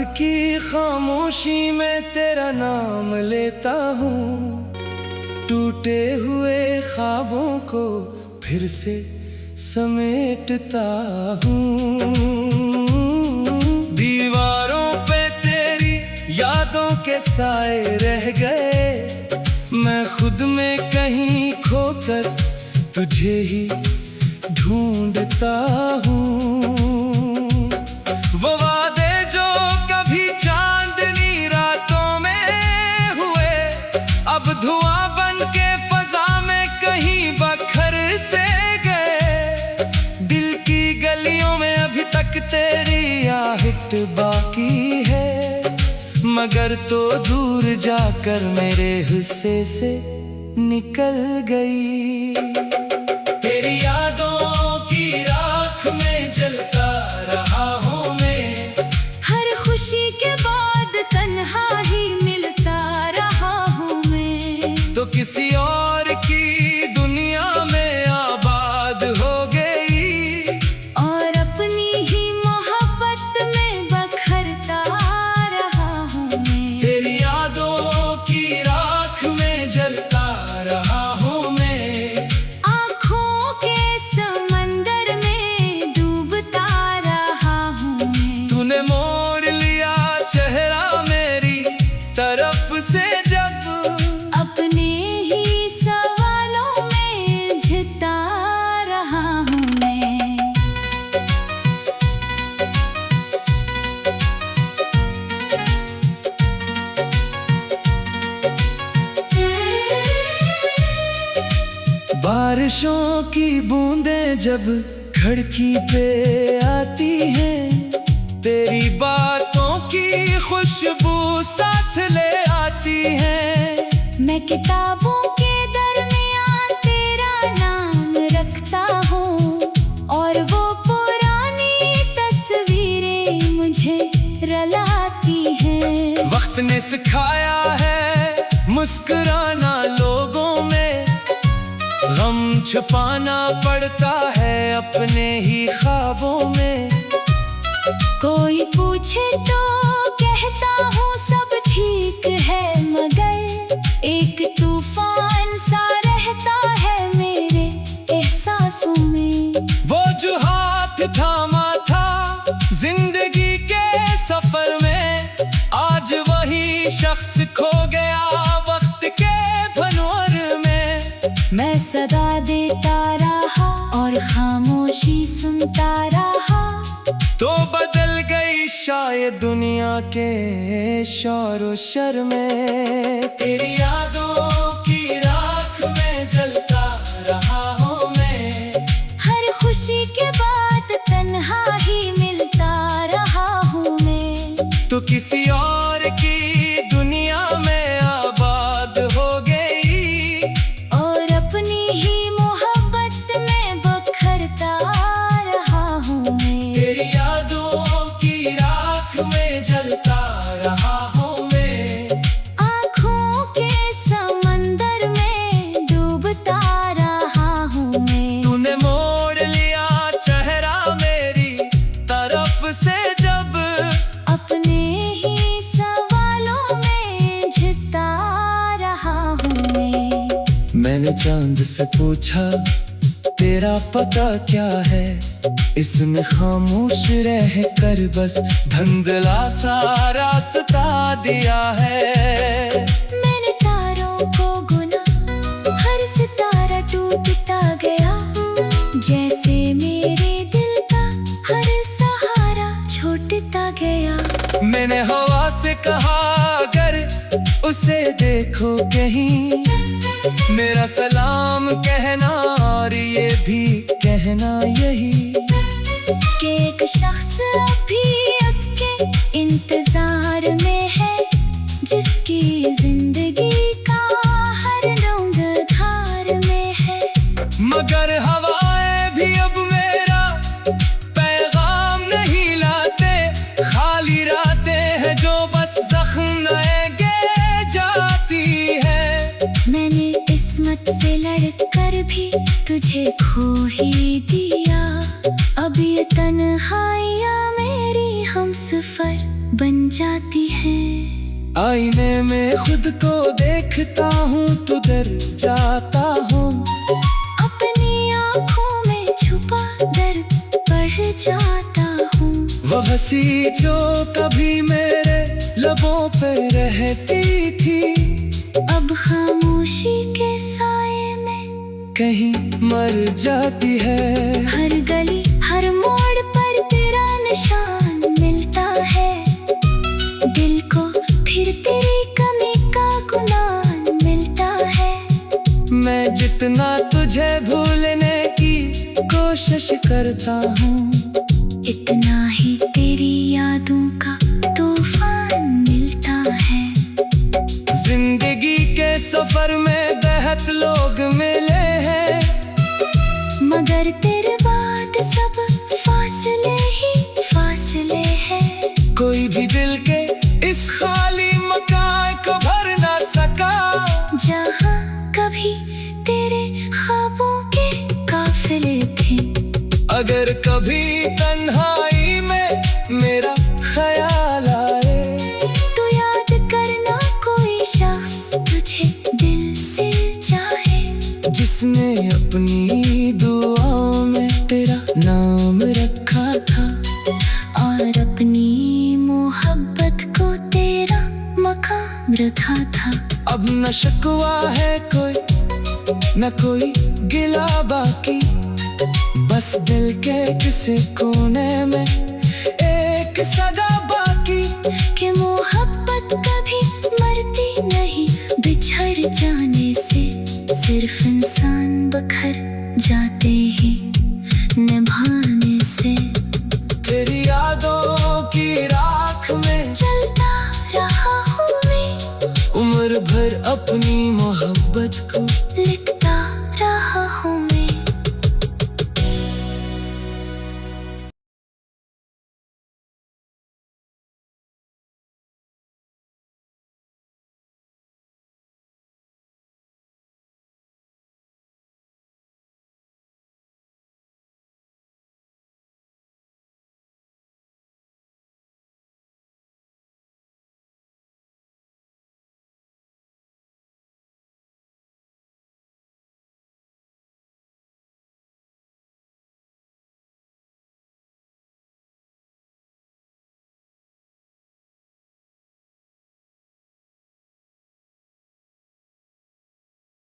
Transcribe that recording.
की खामोशी में तेरा नाम लेता हूँ, टूटे हुए ख्वाबों को फिर से समेटता हूँ। दीवारों पे तेरी यादों के साए रह गए, मैं खुद में कहीं खोकर तुझे ही ढूंढता हूँ। वो वादे जो कभी चांदनी रातों में हुए, अब धुआं बन के फजा में कहीं बखर से गए। दिल की गलियों में अभी तक तेरी आहट बाकी है, मगर तो दूर जाकर मेरे हिस्से से निकल गई। तेरी यादों की राख में जलता रहा हूँ मैं, हर खुशी के बाद तन्हा ही मिलता रहा हूँ मैं। तो किसी और की दुनिया में आबाद हो गई, और अपनी ही मोहब्बत में बखरता रहा हूँ मैं। तेरी यादों की राख में जलता रहा हूँ मैं, आँखों के समंदर में डूबता रहा हूँ मैं। तूने मोड़ लिया चेहरा मेरी तरफ से जब, अपने ही सवालों में झिता रहा हूँ मैं। बारिशों की बूंदें जब खिड़की पे आती हैं, तेरी बातों की खुशबू साथ ले आती हैं। मैं किताबों के दरमियान तेरा नाम रखता हूँ, और वो पुरानी तस्वीरें मुझे रलाती हैं। वक्त ने सिखाया है मुस्कुराना लोगों में, गम छुपाना पड़ता है अपने ही ख्वाबों में। कोई पूछे तो कहता हूँ सब ठीक है, मगर एक तूफान सा रहता है मेरे एहसासों में। वो जो हाथ थामा था जिंदगी के सफर में, आज वही शख्स खो गया वक्त के भनोर में। मैं सदा देता रहा और खामोशी सुनता रहा, तो बदल गई शायद दुनिया के शोर शर में। तेरी यादों की राख में जलता रहा हूँ मैं, हर खुशी के बाद तन्हा ही मिलता रहा हूँ मैं। तो किसी और की दुनिया में आबाद हो गई, और अपनी ही मोहब्बत में बखरता रहा हूँ मैं। तेरी यादों की राख में जलता रहा हूँ मैं, आँखों के समंदर में डूबता रहा हूँ मैं। तूने मोड़ लिया चेहरा मेरी तरफ से जब, अपने ही सवालों में झिता रहा हूँ मैं। मैंने चांद से पूछा तेरा पता क्या है, इसमें खामोश रह कर बस धुंधला सा रास्ता दिया है। मैंने तारों को गुना, हर सितारा टूटता गया, जैसे मेरे दिल का हर सहारा छूटता गया। मैंने हवा से कहा अगर उसे देखो कहीं, मेरा सलाम कहना और ये भी कहना यही, कि एक शख्स अभी उसके इंतजार में है, जिसकी जिंदगी का हर रंग धार में है। मगर हवाएं भी अब मेरा पैगाम नहीं लाते, खाली रातें हैं जो बस जख्म नए जाती है। मैंने किस्मत से लड़कर भी तुझे खो ही दिया, अब ये तन्हाइयाँ मेरी हमसफर बन जाती है। आईने में खुद को देखता हूँ तो डर जाता हूँ। अपनी आँखों में छुपा दर्द बढ़ जाता हूँ। वह हंसी जो कभी मेरे लबों पे रहती थी, अब खामोशी के साए में कहीं मर जाती है। हर गली हर मोड़ पर तेरा निशान मिलता है। दिल को फिर तेरी कमी का गुमान मिलता है। मैं जितना तुझे भूलने की कोशिश करता हूँ, इतना ही तेरी यादों का तूफान मिलता है। जिंदगी के सफर में बेहद लोग मिले हैं, मगर तेरे बाद सब फासले ही फासले हैं। कोई भी दिल के इस खाली मकान को भर ना सका, जहाँ कभी तेरे ख्वाबों के काफिले थे। अगर कभी तन्हाई में मेरा ख्याल आए, तो याद करना कोई शख्स तुझे दिल से चाहे। जिसने अपनी दुआओं में तेरा नाम रखा था, और अपनी मोहब्बत को तेरा मकाम रखा था। अब न शिकवा है कोई, न कोई गिला बाकी, बस दिल के किसी कोने में एक सदा बाकी। कि मोहब्बत कभी मरती नहीं बिछड़ जाने से, सिर्फ इंसान बखर जाते ही निभाने से। तेरी यादों की राख में चलता रहा हूँ मैं उम्र भर अपनी मोहब्बत